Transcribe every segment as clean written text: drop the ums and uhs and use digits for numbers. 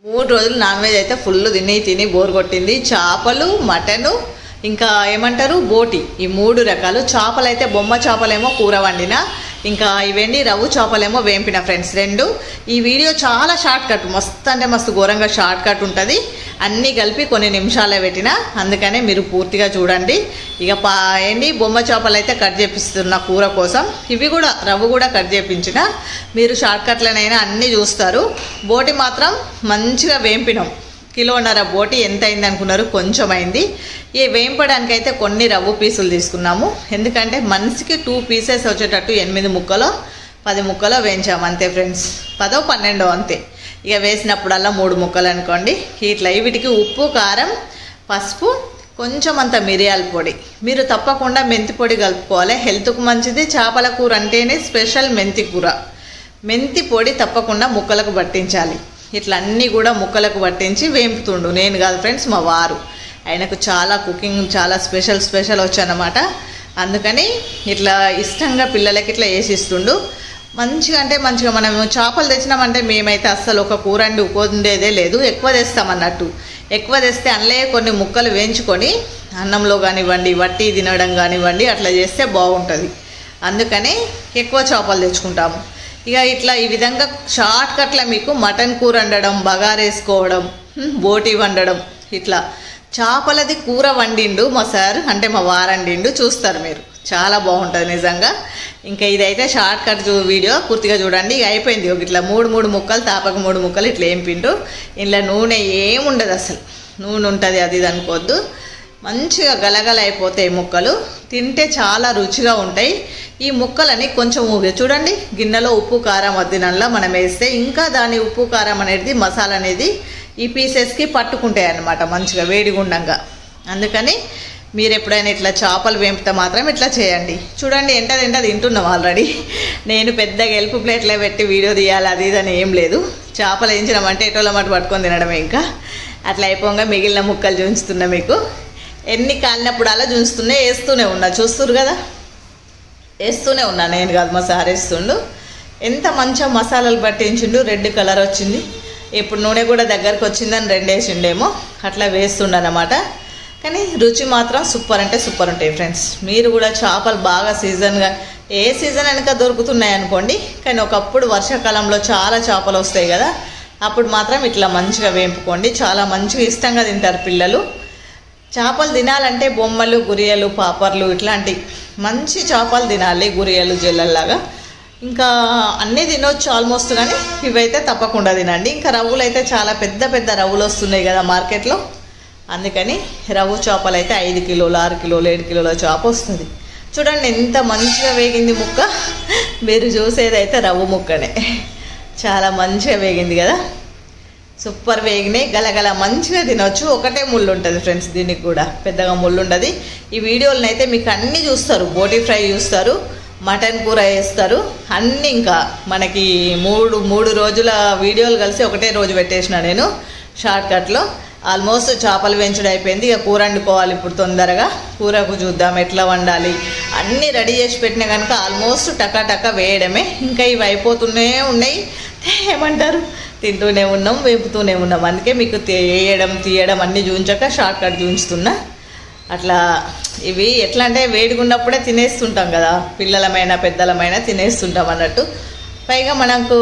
3 రోజులు non veg అయితే full తిని బోర్ కొట్టింది. చేపలు, మటను, ఇంకా ఏమంటారు బోటి, ఈ 3 రకాలు చేపలు. అయితే బొమ్మ చేపలేమో కూర వండిన, ఇంకా ఇవన్నీ రవ్వు చేపలేమో వేంపిన ఫ్రెండ్స్ 2. ఈ వీడియో చాలా షార్ట్ కట్, మస్తు అంటే మస్తు ఘోరంగా షార్ట్ కట్ ఉంటుంది. అన్నీ కలిపి కొన్ని నిమిషాలే పెట్టిన, అందుకనే మీరు పూర్తిగా చూడండి. ఇక ఏంటి బొమ్మ చేపలు అయితే కట్ చేపిస్తున్న కూర కోసం. ఇవి కూడా రవ్వు కూడా కట్ చేయించిన, మీరు షార్ట్ కట్లనైనా అన్నీ చూస్తారు. బోటి మాత్రం మంచిగా వేంపినాం. 1.5 కిలో బోటి ఎంత అయింది అనుకున్నారు? కొంచెం అయింది. ఈ వేంపడానికైతే కొన్ని రవ్వు పీసులు తీసుకున్నాము, ఎందుకంటే మనిషికి 2 పీసెస్ వచ్చేటట్టు 8 ముక్కలో 10 ముక్కలో వేయించాము అంతే ఫ్రెండ్స్. 10, 12 అంతే. ఇక వేసినప్పుడల్లా 3 ముక్కలు అనుకోండి. ఇట్లా వీటికి ఉప్పు, కారం, పసుపు, కొంచెం అంత మిరియాల పొడి. మీరు తప్పకుండా మెంతి పొడి కలుపుకోవాలి, హెల్త్కు మంచిది. చేపల కూర అంటేనే స్పెషల్ మెంతి కూర. మెంతి పొడి తప్పకుండా ముక్కలకు పట్టించాలి. ఇట్లా అన్నీ కూడా ముక్కలకు పట్టించి వేంపుతుండు. నేను కాదు ఫ్రెండ్స్, మా వారు. ఆయనకు చాలా కుకింగ్ చాలా స్పెషల్ వచ్చానమాట. అందుకని ఇట్లా ఇష్టంగా పిల్లలకి ఇట్లా వేసిస్తుండు. మంచిగా అంటే మంచిగా మనం చేపలు తెచ్చినామంటే మేమైతే అస్సలు ఒక కూర అండి ఉపోండేదే లేదు. ఎక్కువ తెస్తామన్నట్టు. ఎక్కువ తెస్తే అందులో కొన్ని ముక్కలు వేయించుకొని అన్నంలో కానివ్వండి, వట్టి తినడం కానివ్వండి, అట్లా చేస్తే బాగుంటుంది. అందుకని ఎక్కువ చేపలు తెచ్చుకుంటాము. ఇక ఇట్లా ఈ విధంగా షార్ట్ కట్ల మీకు మటన్ కూర వండడం, బగారేసుకోవడం, బోటి వండడం, ఇట్లా చేపలది కూర వండిండు మా సార్, అంటే మా వారు వండిండు. చూస్తారు మీరు, చాలా బాగుంటుంది నిజంగా. ఇంకా ఇదైతే షార్ట్ కట్ వీడియో పూర్తిగా చూడండి. ఇక అయిపోయింది. ఇట్లా 3 ముక్కలు, తాపకు 3 ముక్కలు ఇట్లా వేంపిండు. ఇంట్లో నూనె ఏముండదు అసలు. నూనె ఉంటుంది అది ఇది అనుకోవద్దు. మంచిగా గలగల అయిపోతాయి ముక్కలు. తింటే చాలా రుచిగా ఉంటాయి. ఈ ముక్కలని కొంచెం చూడండి, గిన్నెలో ఉప్పు కారం అద్దినల్లా మనం వేస్తే ఇంకా దాని ఉప్పు కారం అనేది మసాలా అనేది ఈ పీసెస్కి పట్టుకుంటాయి అన్నమాట మంచిగా వేడిగుండంగా. అందుకని మీరు ఎప్పుడైనా ఇట్లా చేపలు వేంపితే మాత్రం ఇట్లా చేయండి. చూడండి ఎంత తింటున్నాం ఆల్రెడీ. నేను పెద్దగా ఎల్పు ప్లేట్లో పెట్టి వీడియో తీయాలి అది ఇదని ఏం లేదు. చేపలు వేయించినామంటే ఎటోల మాట పట్టుకొని తినడమే. ఇంకా అట్లా అయిపోగా మిగిలిన ముక్కలు చూపిస్తున్నా మీకు. ఎన్ని కాలినప్పుడు అలా చూస్తూనే వేస్తూనే ఉన్నా, చూస్తురు కదా, వేస్తూనే ఉన్నా. నేను కాదు, మా సార్ వేస్తుండు. ఎంత మంచిగా మసాలాలు పట్టించిండు. రెడ్ కలర్ వచ్చింది. ఇప్పుడు నూనె కూడా దగ్గరకు వచ్చిందని 2 వేసిండేమో. అట్లా వేస్తుండనమాట. కానీ రుచి మాత్రం సూపర్ అంటే సూపర్ ఉంటాయి ఫ్రెండ్స్. మీరు కూడా చేపలు బాగా సీజన్గా, ఏ సీజన్ వెనక దొరుకుతున్నాయి అనుకోండి, కానీ ఒకప్పుడు వర్షాకాలంలో చాలా చేపలు వస్తాయి కదా, అప్పుడు మాత్రం ఇట్లా మంచిగా వేంపుకోండి. చాలా మంచిగా ఇష్టంగా తింటారు పిల్లలు. చేపలు తినాలంటే బొమ్మలు, గురియలు, పాపర్లు ఇట్లాంటి మంచి చేపలు తినాలి. గురియలు, జల్లల్లాగా ఇంకా అన్నీ తినొచ్చు ఆల్మోస్ట్, కానీ ఇవైతే తప్పకుండా తినండి. ఇంకా రవ్వులు అయితే చాలా పెద్ద రవ్వులు వస్తున్నాయి కదా మార్కెట్లో. అందుకని రవ్వు చేపలు అయితే 5 కిలోలు, 6 కిలోలు, 7 కిలోల చేప వస్తుంది. చూడండి ఎంత మంచిగా వేగింది ముక్క. మీరు చూసేదైతే రవ్వు ముక్కనే. చాలా మంచిగా వేగింది కదా, సూపర్ వేగినాయి. గలగల మంచిగా తినొచ్చు. ఒకటే ముళ్ళు ఉంటుంది ఫ్రెండ్స్, దీనికి కూడా పెద్దగా ముళ్ళు ఉండదు. ఈ వీడియోలను అయితే మీకు అన్నీ చూస్తారు. బోటి ఫ్రై చూస్తారు, మటన్ కూర వేస్తారు, అన్నీ. ఇంకా మనకి 3 రోజుల వీడియోలు కలిసి ఒకటే రోజు పెట్టేసిన నేను షార్ట్ కట్లో. ఆల్మోస్ట్ చేపలు వేయించడం అయిపోయింది. ఇక కూర వండుకోవాలి ఇప్పుడు తొందరగా. కూరకు చూద్దాం ఎట్లా వండాలి. అన్నీ రెడీ చేసి పెట్టినా కనుక ఆల్మోస్ట్ టకా వేయడమే. ఇంకా ఇవి అయిపోతూనే ఉన్నాయి. ఏమంటారు, తింటూనే ఉన్నాం, వేపుతూనే ఉన్నాం. అందుకే మీకు వేయడం తీయడం అన్నీ చూపించాక షార్ట్ కట్ చూపిస్తున్నా. అట్లా ఇవి ఎట్లా అంటే వేడిగా ఉన్నప్పుడే తినేస్తుంటాం కదా, పిల్లలమైనా పెద్దలమైనా తినేస్తుంటాం అన్నట్టు. పైగా మనకు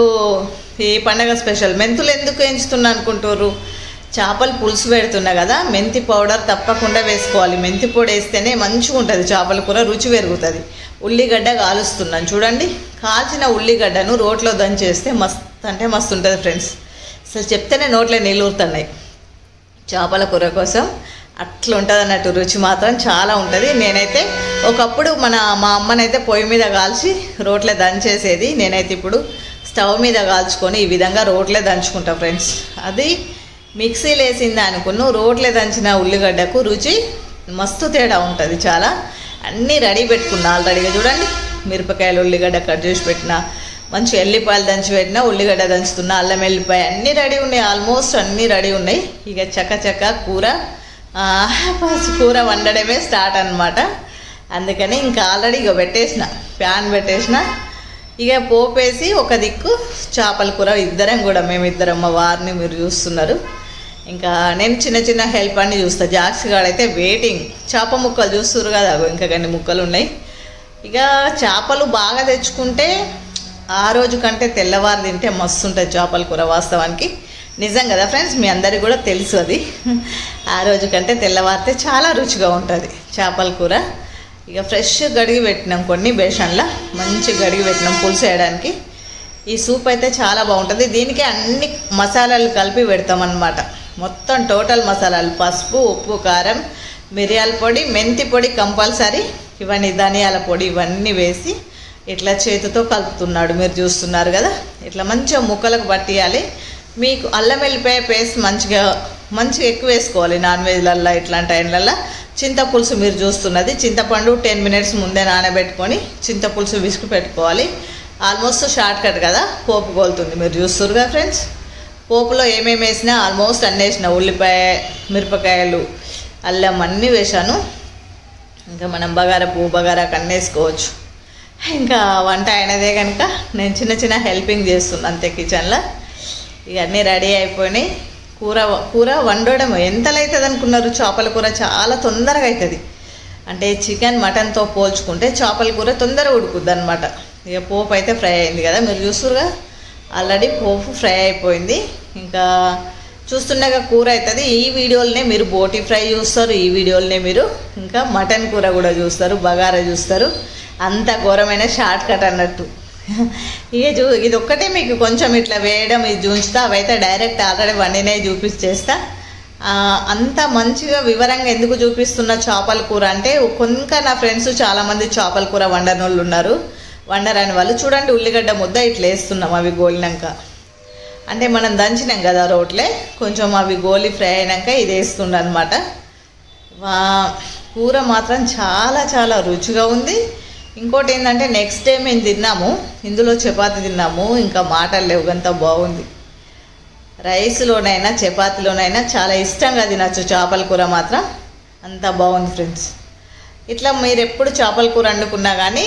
ఈ పండగ స్పెషల్ మెంతులు ఎందుకు వేయించుతున్నా అనుకుంటారు? చేపలు పులుసు పెడుతున్నా కదా, మెంతి పౌడర్ తప్పకుండా వేసుకోవాలి. మెంతి పొడి వేస్తేనే మంచిగా ఉంటుంది చేపల కూర, రుచి పెరుగుతుంది. ఉల్లిగడ్డ కాలుస్తున్నాను చూడండి. కాల్చిన ఉల్లిగడ్డను రోట్లో దంచేస్తే మస్తు అంటే మస్తు ఉంటుంది ఫ్రెండ్స్. అసలు చెప్తేనే నోట్లో నీళ్ళు ఊరుతున్నాయి. చేపల కూర కోసం అట్లా ఉంటుంది అన్నట్టు. రుచి మాత్రం చాలా ఉంటుంది. నేనైతే ఒకప్పుడు మా అమ్మనైతే పొయ్యి మీద కాల్చి రోట్లో దంచేసేది. నేనైతే ఇప్పుడు స్టవ్ మీద కాల్చుకొని ఈ విధంగా రోట్లో దంచుకుంటా ఫ్రెండ్స్. అది మిక్సీలో వేసిందా అనుకున్నాను, రోట్లో దంచిన ఉల్లిగడ్డకు రుచి మస్తు తేడా ఉంటుంది చాలా. అన్నీ రెడీ పెట్టుకున్నా ఆల్రెడీగా. చూడండి, మిరపకాయలు, ఉల్లిగడ్డ కట్ చేసి పెట్టిన, మంచి ఎల్లిపాయలు దంచి పెట్టిన, ఉల్లిగడ్డ దంచుతున్నా, అల్లం వెల్లిపాయ అన్నీ రెడీ ఉన్నాయి. ఆల్మోస్ట్ అన్నీ రెడీ ఉన్నాయి. ఇక చక్క కూర వండడమే స్టార్ట్ అనమాట. అందుకని ఇంకా ఆల్రెడీ ఇక పెట్టేసిన, ప్యాన్ పెట్టేసిన. ఇక పోపేసి ఒక దిక్కు చేపల కూర మేమిద్దరం మా వారిని మీరు చూస్తున్నారు. ఇంకా నేను చిన్న చిన్న హెల్ప్ అన్ని చూస్తా. జాక్స్ గాడైతే వెయిటింగ్. చేప ముక్కలు చూస్తున్నారు కదా, ఇంకా కొన్ని ముక్కలు ఉన్నాయి. ఇక చేపలు బాగా తెచ్చుకుంటే ఆ రోజు కంటే తెల్లవారు తింటే మస్తు ఉంటుంది చేపల కూర. వాస్తవానికి నిజం కదా ఫ్రెండ్స్, మీ అందరికీ కూడా తెలుసు అది. ఆ రోజు కంటే తెల్లవారితే చాలా రుచిగా ఉంటుంది చేపల కూర. ఇక ఫ్రెష్ గడిగి పెట్టినాం, కొన్ని బేషన్లా మంచి గడిగి పెట్టినాం పులుసు వేయడానికి. ఈ సూప్ అయితే చాలా బాగుంటుంది. దీనికి అన్ని మసాలాలు కలిపి పెడతామన్నమాట. మొత్తం టోటల్ మసాలాలు పసుపు, ఉప్పు, కారం, మిరియాల పొడి, మెంతి పొడి కంపల్సరీ, ఇవన్నీ ధనియాల పొడి ఇవన్నీ వేసి ఇట్లా చేతితో కలుపుతున్నాడు. మీరు చూస్తున్నారు కదా, ఇట్లా మంచిగా ముక్కలకు పట్టియాలి. మీకు అల్లం వెల్లిపాయ పేస్ట్ మంచిగా ఎక్కువ వేసుకోవాలి నాన్ వెజ్లల్లో. ఇట్లాంటి టైంలల్లో చింతపులుసు మీరు చూస్తున్నది, చింతపండు 10 మినిట్స్ ముందే నానబెట్టుకొని చింతపులుసు విసుకు పెట్టుకోవాలి. ఆల్మోస్ట్ షార్ట్ కట్ కదా, పోపు గోలుతుంది. మీరు చూస్తున్నారు కదా ఫ్రెండ్స్, పోపులో ఏమేమి వేసినా ఆల్మోస్ట్ అన్నీ వేసిన. ఉల్లిపాయ, మిరపకాయలు, అల్లం అన్నీ వేసాను. ఇంకా మనం బగారాకు అన్నీ వేసుకోవచ్చు. ఇంకా వంట అయినదే కనుక నేను చిన్న హెల్పింగ్ చేస్తున్నాను అంతే కిచెన్లో. ఇవన్నీ రెడీ అయిపోయినాయి. కూర వండడం ఎంతలో అవుతుంది అనుకున్నారు? చేపల కూర చాలా తొందరగా అవుతుంది. అంటే చికెన్ మటన్తో పోల్చుకుంటే చేపల కూర తొందరగా ఉడుకుద్ది అనమాట. ఇక పోపు అయితే ఫ్రై అయింది కదా, మీరు చూస్తురుగా ఆల్రెడీ పోపు ఫ్రై అయిపోయింది. ఇంకా చూస్తుండగా కూర అవుతుంది. ఈ వీడియోలనే మీరు బోటి ఫ్రై చూస్తారు, ఈ వీడియోలనే మీరు ఇంకా మటన్ కూర కూడా చూస్తారు, బగారా చూస్తారు. అంత ఘోరమైన షార్ట్ కట్ అన్నట్టు. ఇక ఇది ఒక్కటే మీకు కొంచెం ఇట్లా వేయడం ఇది చూస్తా, అవైతే డైరెక్ట్ ఆల్రెడీ వండినే చూపించేస్తా. అంత మంచిగా వివరంగా ఎందుకు చూపిస్తున్న చేపల కూర అంటే, కొంత నా ఫ్రెండ్స్ చాలామంది చేపల కూర వండని వాళ్ళు ఉన్నారు. వండరాని వాళ్ళు చూడండి, ఉల్లిగడ్డ ముద్ద ఇట్లా వేస్తున్నాం అవి గోలినాక. అంటే మనం దంచినాం కదా రోట్లే, కొంచెం అవి గోలి ఫ్రై అయినాక ఇది వేస్తుండ అనమాట. కూర మాత్రం చాలా రుచిగా ఉంది. ఇంకోటి ఏంటంటే నెక్స్ట్ డే మేము తిన్నాము, ఇందులో చపాతి తిన్నాము. ఇంకా మాటలు లేవు, అంత బాగుంది. రైస్లోనైనా చపాతీలోనైనా చాలా ఇష్టంగా తినచ్చు చేపల కూర మాత్రం. అంత బాగుంది ఫ్రెండ్స్. ఇట్లా మీరు ఎప్పుడు చేపల కూర వండుకున్నా కానీ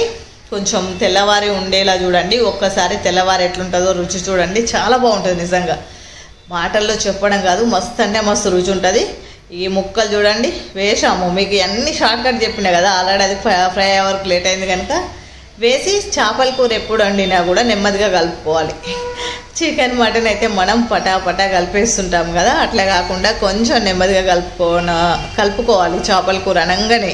కొంచెం తెల్లవారి ఉండేలా చూడండి. ఒక్కసారి తెల్లవారి ఎట్లుంటుందో రుచి చూడండి, చాలా బాగుంటుంది నిజంగా. మాటల్లో చెప్పడం కాదు, మస్తు అంటే మస్తు రుచి ఉంటుంది. ఈ ముక్కలు చూడండి వేసాము, మీకు అన్ని షార్ట్ కట్ చెప్పినా కదా, ఆల్రెడీ అది ఫ్రై అవర్కి లేట్ అయింది కనుక వేసి. చేపల కూర ఎప్పుడు వండినా కూడా నెమ్మదిగా కలుపుకోవాలి. చికెన్ మటన్ అయితే మనం పటా కలిపేస్తుంటాం కదా, అట్లా కాకుండా కొంచెం నెమ్మదిగా కలుపుకోవాలి చేపల కూర అనగానే.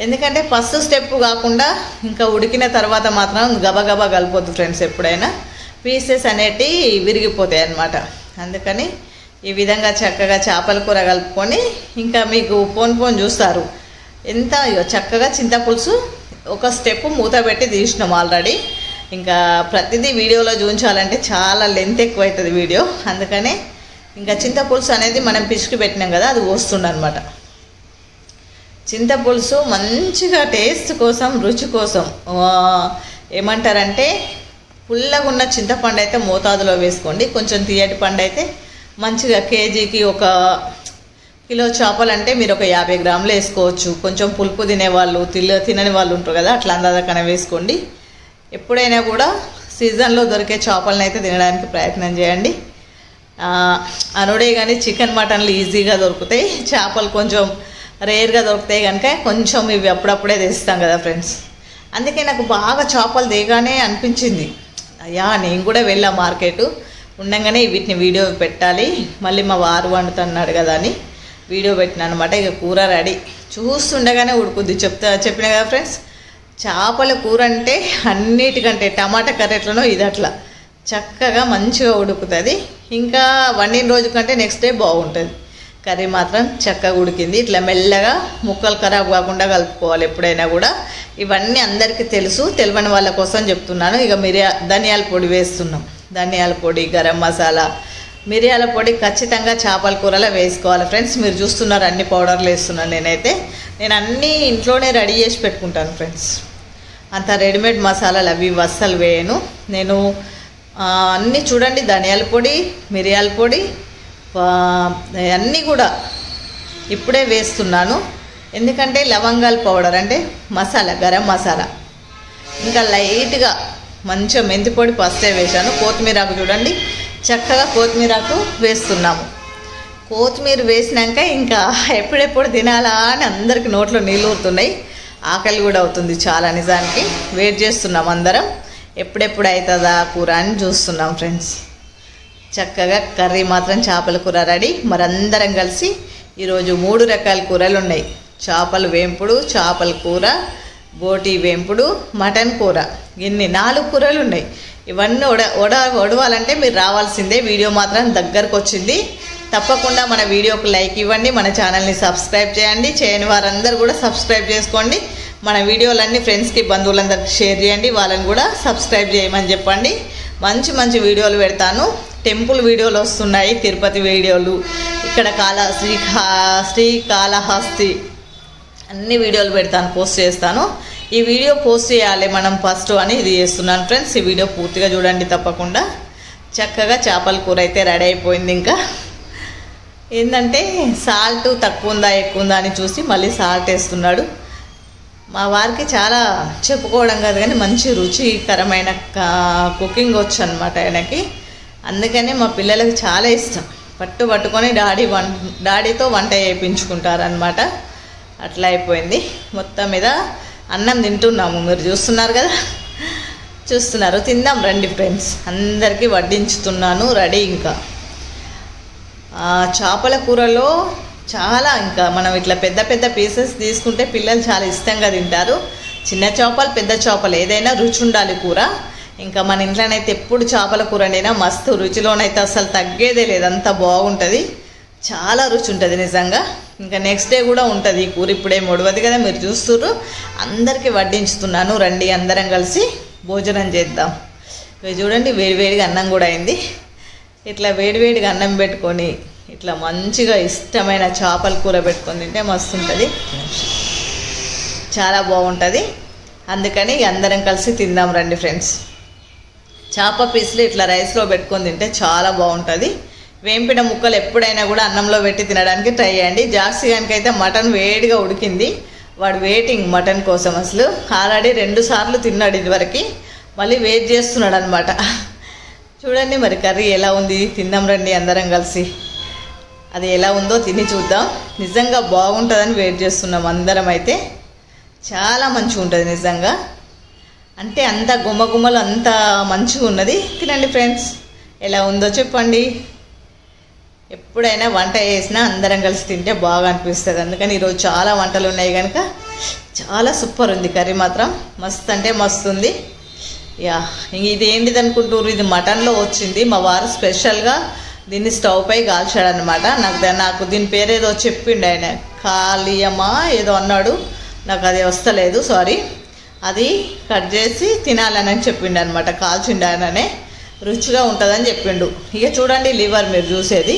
ఎందుకంటే ఫస్ట్ స్టెప్ కాకుండా ఇంకా ఉడికిన తర్వాత మాత్రం గబగబా కలిపొద్దు ఫ్రెండ్స్. ఎప్పుడైనా పీసెస్ అనేటివి విరిగిపోతాయి అన్నమాట. అందుకని ఈ విధంగా చక్కగా చేపల కూర కలుపుకొని ఇంకా మీకు పోన్ చూస్తారు ఎంత చక్కగా చింతపులుసు ఒక స్టెప్ మూత పెట్టి తీసినాం ఆల్రెడీ. ఇంకా ప్రతిదీ వీడియోలో చూపించాలంటే చాలా లెంత్ ఎక్కువ అవుతుంది వీడియో. అందుకనే ఇంకా చింతపులుసు అనేది మనం పిసికి పెట్టినాం కదా, అది వస్తుండనమాట. చింతపులుసు మంచిగా టేస్ట్ కోసం, రుచి కోసం ఏమంటారంటే పుల్లగా ఉన్న చింతపండు అయితే మోతాదులో వేసుకోండి. కొంచెం తీయటి పండు అయితే మంచిగా కేజీకి 1 కిలో చేపలు అంటే మీరు ఒక 50 గ్రాములు వేసుకోవచ్చు. కొంచెం పులుపు తినేవాళ్ళు తినని వాళ్ళు ఉంటారు కదా, అట్లా అందాకనే వేసుకోండి. ఎప్పుడైనా కూడా సీజన్లో దొరికే చేపలను అయితే తినడానికి ప్రయత్నం చేయండి. అనుడే కానీ చికెన్ మటన్లు ఈజీగా దొరుకుతాయి, చేపలు కొంచెం రేర్గా దొరుకుతాయి కనుక కొంచెం ఇవి అప్పుడప్పుడే తెస్తాం కదా ఫ్రెండ్స్. అందుకే నాకు బాగా చేపలు దిగానే అనిపించింది. అయ్యా నేను కూడా వెళ్ళా మార్కెట్ ఉండగానే వీటిని వీడియో పెట్టాలి, మళ్ళీ మా వారు వండుతున్నాడు కదా అని వీడియో పెట్టినా అనమాట. ఇక కూర రెడీ, చూస్తుండగానే ఉడుకుద్ది. చెప్పిన కదా ఫ్రెండ్స్, చేపల కూర అంటే అన్నిటికంటే టమాటా కర్రీ ఎట్లనో ఇది అట్లా చక్కగా మంచిగా ఉడుకుతుంది. ఇంకా వండిన రోజు కంటే నెక్స్ట్ డే బాగుంటుంది. కర్రీ మాత్రం చక్కగా ఉడికింది. ఇట్లా మెల్లగా ముక్కలు ఖరాబ్ కాకుండా కలుపుకోవాలి ఎప్పుడైనా కూడా. ఇవన్నీ అందరికీ తెలుసు, తెలియని వాళ్ళ కోసం చెప్తున్నాను. ఇక ధనియాల పొడి వేస్తున్నాం. ధనియాల పొడి, గరం మసాలా, మిరియాల పొడి ఖచ్చితంగా చేపల కూరలో వేసుకోవాలి ఫ్రెండ్స్. మీరు చూస్తున్నారు అన్ని పౌడర్లు వేస్తున్నాను. నేను అన్నీ ఇంట్లోనే రెడీ చేసి పెట్టుకుంటాను ఫ్రెండ్స్. అంత రెడీమేడ్ మసాలాలు అవి అస్సలు వేయను నేను. అన్నీ చూడండి, ధనియాల పొడి, మిరియాల పొడి అన్నీ కూడా ఇప్పుడే వేస్తున్నాను. ఎందుకంటే లవంగాల పౌడర్ అంటే మసాలా, గరం మసాలా ఇంకా లైట్గా మంచిగా మెంతి పొడి పస్తే వేశాను. కొత్తిమీరాకు చూడండి, చక్కగా కొత్తిమీరాకు వేస్తున్నాము. కొత్తిమీర వేసినాక ఇంకా ఎప్పుడెప్పుడు తినాలా అని అందరికి నోట్లో నీళ్ళు ఊరుతున్నాయి. ఆకలి కూడా అవుతుంది చాలా. నిజానికి వెయిట్ చేస్తున్నాం అందరం, ఎప్పుడెప్పుడు అవుతుందా కూర అని చూస్తున్నాం ఫ్రెండ్స్. చక్కగా కర్రీ మాత్రం చేపల కూర రెడీ. మరి అందరం కలిసి ఈరోజు 3 రకాల కూరలు ఉన్నాయి. చేపల వేంపుడు, చేపల కూర, బోటి వేంపుడు, మటన్ కూర, ఇన్ని 4 కూరలు ఉన్నాయి. ఇవన్నీ వడవాలంటే మీరు రావాల్సిందే. వీడియో మాత్రం దగ్గరకు వచ్చింది. తప్పకుండా మన వీడియోకి లైక్ ఇవ్వండి, మన ఛానల్ని సబ్స్క్రైబ్ చేయండి. చేయని వారందరూ కూడా సబ్స్క్రైబ్ చేసుకోండి. మన వీడియోలన్నీ ఫ్రెండ్స్కి, బంధువులందరికీ షేర్ చేయండి. వాళ్ళని కూడా సబ్స్క్రైబ్ చేయమని చెప్పండి. మంచి మంచి వీడియోలు పెడతాను. టెంపుల్ వీడియోలు వస్తున్నాయి, తిరుపతి వీడియోలు, ఇక్కడ శ్రీకాళహస్తి అన్ని వీడియోలు పెడతాను, పోస్ట్ చేస్తాను. ఈ వీడియో పోస్ట్ చేయాలి మనం ఫస్ట్ అని ఇది చేస్తున్నాను ఫ్రెండ్స్. ఈ వీడియో పూర్తిగా చూడండి తప్పకుండా. చక్కగా చేపల కూర అయితే రెడీ అయిపోయింది. ఇంకా ఏంటంటే సాల్ట్ తక్కువ ఉందా ఎక్కువ ఉందా అని చూసి మళ్ళీ సాల్ట్ వేస్తున్నాడు. మా వారికి చాలా చెప్పుకోవడం కాదు కానీ మంచి రుచికరమైన కుకింగ్ వచ్చు అనమాట ఆయనకి. అందుకనే మా పిల్లలకు చాలా ఇష్టం. పట్టుకొని డాడీతో వంట చేయించుకుంటారనమాట. అట్లా అయిపోయింది. మొత్తం మీద అన్నం తింటున్నాము, మీరు చూస్తున్నారు కదా, చూస్తున్నారు. తిందాం రండి ఫ్రెండ్స్. అందరికీ వడ్డించుతున్నాను రెడీ. ఇంకా చేపల కూరలో చాలా ఇంకా మనం ఇట్లా పెద్ద పెద్ద పీసెస్ తీసుకుంటే పిల్లలు చాలా ఇష్టంగా తింటారు. చిన్న చేపలు పెద్ద చేపలు ఏదైనా రుచి ఉండాలి కూర. ఇంకా మన ఇంట్లోనైతే ఎప్పుడు చేపల కూర వండినా మస్తు రుచిలోనైతే అసలు తగ్గేదే లేదు, అంత బాగుంటుంది, చాలా రుచి ఉంటుంది నిజంగా. ఇంకా నెక్స్ట్ డే కూడా ఉంటుంది ఈ కూర. ఇప్పుడేం వడవదు కదా, మీరు చూస్తుర్రు. అందరికీ వడ్డించుతున్నాను రండి, అందరం కలిసి భోజనం చేద్దాం. ఇవి చూడండి, వేడివేడిగా అన్నం కూడా అయింది. ఇట్లా వేడివేడిగా అన్నం పెట్టుకొని ఇట్లా మంచిగా ఇష్టమైన చేపల కూర పెట్టుకొని తింటే మస్తు ఉంటుంది, చాలా బాగుంటుంది. అందుకని అందరం కలిసి తిందాం రండి ఫ్రెండ్స్. చేప పీసులు ఇట్లా రైస్లో పెట్టుకొని తింటే చాలా బాగుంటుంది. వేంపిన ముక్కలు ఎప్పుడైనా కూడా అన్నంలో పెట్టి తినడానికి ట్రై చేయండి. జార్సీ గానికైతే మటన్ వేడిగా ఉడికింది, వాడు వెయిటింగ్ మటన్ కోసం. అసలు ఆల్రెడీ 2 సార్లు తిన్నాడు ఇదివరకు, మళ్ళీ వెయిట్ చేస్తున్నాడు అనమాట. చూడండి మరి కర్రీ ఎలా ఉంది, తిందాం రండి అందరం కలిసి. అది ఎలా ఉందో తిని చూద్దాం. నిజంగా బాగుంటుందని వెయిట్ చేస్తున్నాం అందరం. అయితే చాలా మంచిగా ఉంటుంది నిజంగా. అంటే అంత గుమ్మగుమ్మలు అంత మంచిగా ఉన్నది. తినండి ఫ్రెండ్స్, ఎలా ఉందో చెప్పండి. ఎప్పుడైనా వంట చేసినా అందరం కలిసి తింటే బాగా అనిపిస్తుంది. అందుకని ఈరోజు చాలా వంటలు ఉన్నాయి కనుక చాలా సూపర్ ఉంది కర్రీ మాత్రం. మస్తు అంటే మస్తు ఉంది. యా, ఇది ఏంటిది అనుకుంటారు, ఇది మటన్లో వచ్చింది. మా వారు స్పెషల్గా దీన్ని స్టవ్ పై కాల్చాడనమాట. నాకు దీని పేరేదో చెప్పిండు ఆయన, కాలియమా ఏదో అన్నాడు, నాకు అది వస్తలేదు, సారీ. అది కట్ చేసి తినాలని చెప్పిండు అనమాట, కాల్చిండు ఆయననే. రుచిగా ఉంటుందని చెప్పిండు. ఇక చూడండి లివర్, మీరు చూసేది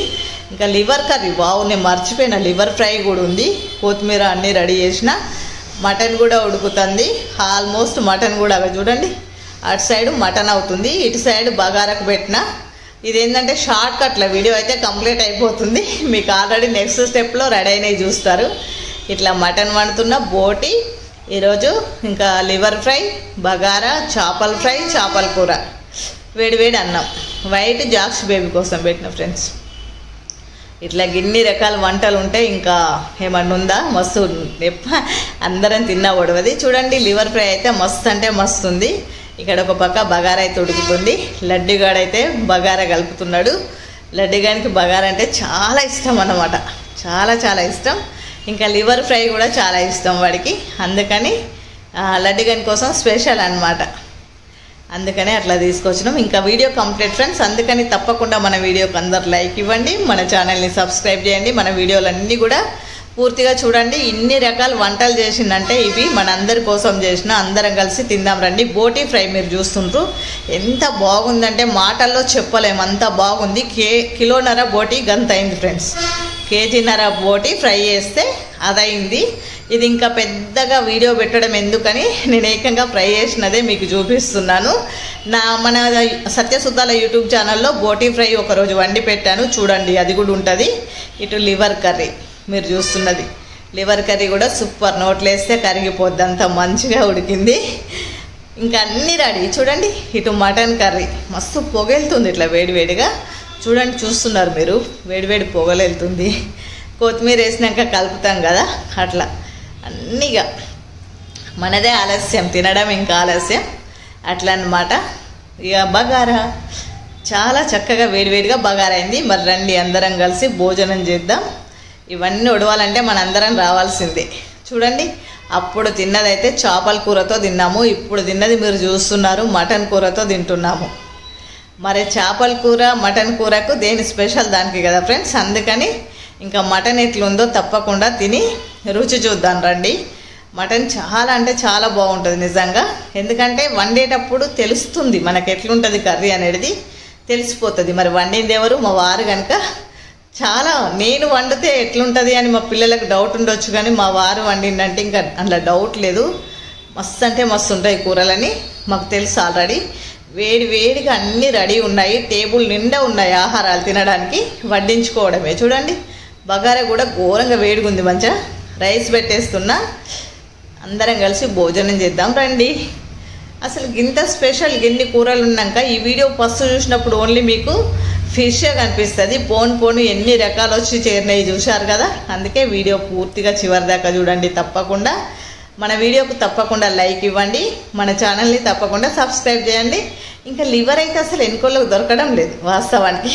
ఇంకా లివర్ కర్రీ. వావ్, నేను మర్చిపోయిన, లివర్ ఫ్రై కూడా ఉంది. కొత్తిమీర అన్నీ రెడీ చేసిన. మటన్ కూడా ఉడుకుతుంది ఆల్మోస్ట్. మటన్ కూడా చూడండి, అటు సైడ్ మటన్ అవుతుంది, ఇటు సైడ్ బగారకు పెట్టిన. ఇదేంటంటే షార్ట్ కట్లో వీడియో అయితే కంప్లీట్ అయిపోతుంది. మీకు ఆల్రెడీ నెక్స్ట్ స్టెప్లో రెడీ అయినవి చూస్తారు. ఇట్లా మటన్ వండుతున్న, బోటి ఈరోజు, ఇంకా లివర్ ఫ్రై, బగారా, చేపల ఫ్రై, చేపల కూర, వేడివేడి అన్నం. వైట్ జాక్స్ బేబీ కోసం పెట్టిన ఫ్రెండ్స్. ఇట్లా గిన్ని రకాల వంటలు ఉంటే ఇంకా ఏమన్నా ఉందా, మస్తు అందరం తిన్నా ఒడవది. చూడండి లివర్ ఫ్రై అయితే మస్తు అంటే మస్తు ఉంది. ఇక్కడ ఒక పక్క బగారా అయితే ఉడుకుతుంది. లడ్డుగాడైతే బగారా కలుపుతున్నాడు. లడ్డుగానికి బగారా అంటే చాలా ఇష్టం అన్నమాట, చాలా చాలా ఇష్టం. ఇంకా లివర్ ఫ్రై కూడా చాలా ఇష్టం వాడికి. అందుకని లడ్డుగాని కోసం స్పెషల్ అన్నమాట. అందుకని అట్లా తీసుకొచ్చినాం. ఇంకా వీడియో కంప్లీట్ ఫ్రెండ్స్. అందుకని తప్పకుండా మన వీడియోకి అందరు లైక్ ఇవ్వండి, మన ఛానల్ని సబ్స్క్రైబ్ చేయండి, మన వీడియోలన్నీ కూడా పూర్తిగా చూడండి. ఇన్ని రకాల వంటలు చేసిందంటే ఇవి మన అందరి కోసం చేసిన. అందరం కలిసి తిందాం రండి. బోటి ఫ్రై మీరు చూస్తుంటారు, ఎంత బాగుందంటే మాటల్లో చెప్పలేము, అంత బాగుంది. కిలోన్నర బోటి గంత అయింది ఫ్రెండ్స్. కేజీన్నర బోటి ఫ్రై చేస్తే అదైంది. ఇది ఇంకా పెద్దగా వీడియో పెట్టడం ఎందుకని నేను ఏకంగా ఫ్రై చేసినదే మీకు చూపిస్తున్నాను. మన సత్యసుద్ధాల యూట్యూబ్ ఛానల్లో బోటి ఫ్రై ఒకరోజు వండి పెట్టాను, చూడండి, అది కూడా ఉంటుంది. ఇటు లివర్ కర్రీ మీరు చూస్తున్నది, లివర్ కర్రీ కూడా సూపర్. నోట్లు వేస్తే కరిగిపోద్ది, అంత మంచిగా ఉడికింది. ఇంకా అన్నీ రెడీ చూడండి. ఇటు మటన్ కర్రీ మస్తు పొగెళ్తుంది ఇట్లా వేడివేడిగా చూడండి, చూస్తున్నారు మీరు, వేడివేడి పొగలు వెళ్తుంది. కొత్తిమీర వేసినాక కలుపుతాం కదా అట్లా అన్నీగా. మనదే ఆలస్యం, తినడం ఇంకా ఆలస్యం అట్లా అన్నమాట. ఇక బగారా చాలా చక్కగా వేడివేడిగా బగారా అయింది. మరి రండి అందరం కలిసి భోజనం చేద్దాం. ఇవన్నీ ఉడవాలంటే మనందరం రావాల్సిందే. చూడండి, అప్పుడు తిన్నదైతే చేపల కూరతో తిన్నాము, ఇప్పుడు తిన్నది మీరు చూస్తున్నారు మటన్ కూరతో తింటున్నాము. మరి చేపల కూర మటన్ కూరకు దేని స్పెషల్ దానికి కదా ఫ్రెండ్స్. అందుకని ఇంకా మటన్ ఎట్లుందో తప్పకుండా తిని రుచి చూద్దాం రండి. మటన్ చాలా అంటే చాలా బాగుంటుంది నిజంగా. ఎందుకంటే వండేటప్పుడు తెలుస్తుంది మనకు ఎట్లుంటుంది కర్రీ అనేది తెలిసిపోతుంది. మరి వండింది ఎవరు? మా వారు కనుక చాలా, నేను వండితే ఎట్లుంటుంది అని మా పిల్లలకు డౌట్ ఉండొచ్చు, కానీ మా వారు వండిందంటే ఇంకా అందులో డౌట్ లేదు. మస్తు అంటే మస్తు ఉంటాయి కూరలని మాకు తెలుసు ఆల్రెడీ. వేడి వేడిగా అన్నీ రెడీ ఉన్నాయి, టేబుల్ నిండా ఉన్నాయి ఆహారాలు తినడానికి, వడ్డించుకోవడమే. చూడండి బగారా కూడా ఘోరంగా వేడిగా ఉంది. మంచిగా రైస్ పెట్టేస్తున్నా, అందరం కలిసి భోజనం చేద్దాం రండి. అసలు ఇంత స్పెషల్ గిన్ని కూరలు ఉన్నాక ఈ వీడియో ఫస్ట్ చూసినప్పుడు ఓన్లీ మీకు ఫిషే కనిపిస్తుంది. పోను ఎన్ని రకాలు వచ్చి చేరినాయి చూశారు కదా. అందుకే వీడియో పూర్తిగా చివరి దాకా చూడండి తప్పకుండా. మన వీడియోకు తప్పకుండా లైక్ ఇవ్వండి, మన ఛానల్ని తప్పకుండా సబ్స్క్రైబ్ చేయండి. ఇంకా లివర్ అయితే అసలు ఎన్నికోళ్ళకు దొరకడం లేదు వాస్తవానికి.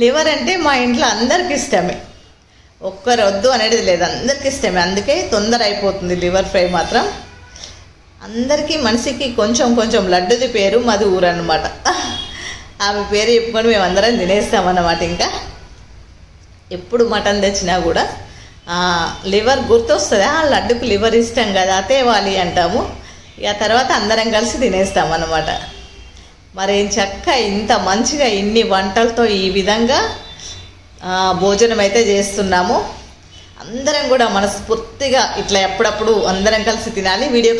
లివర్ అంటే మా ఇంట్లో అందరికి ఇష్టమే, ఒక్కరు వద్దు అనేది లేదు, అందరికి ఇష్టమే. అందుకే తొందర అయిపోతుంది లివర్ ఫ్రై మాత్రం. అందరికీ మనిషికి కొంచెం కొంచెం లడ్డుది పేరు మధు ఊరు అన్నమాట. ఆమె పేరు చెప్పుకొని మేమందరం తినేస్తామన్నమాట. ఇంకా ఎప్పుడు మటన్ తెచ్చినా కూడా లివర్ గుర్తొస్తుంది. లడ్డుకు లివర్ ఇష్టం కదా తేవాలి అంటాము. ఇక తర్వాత అందరం కలిసి తినేస్తామన్నమాట. మరి చక్క ఇంత మంచిగా ఇన్ని వంటలతో ఈ విధంగా భోజనం అయితే చేస్తున్నాము. అందరం కూడా మనస్ఫూర్తిగా ఇట్లా ఎప్పుడప్పుడు అందరం కలిసి తినాలి. వీడియో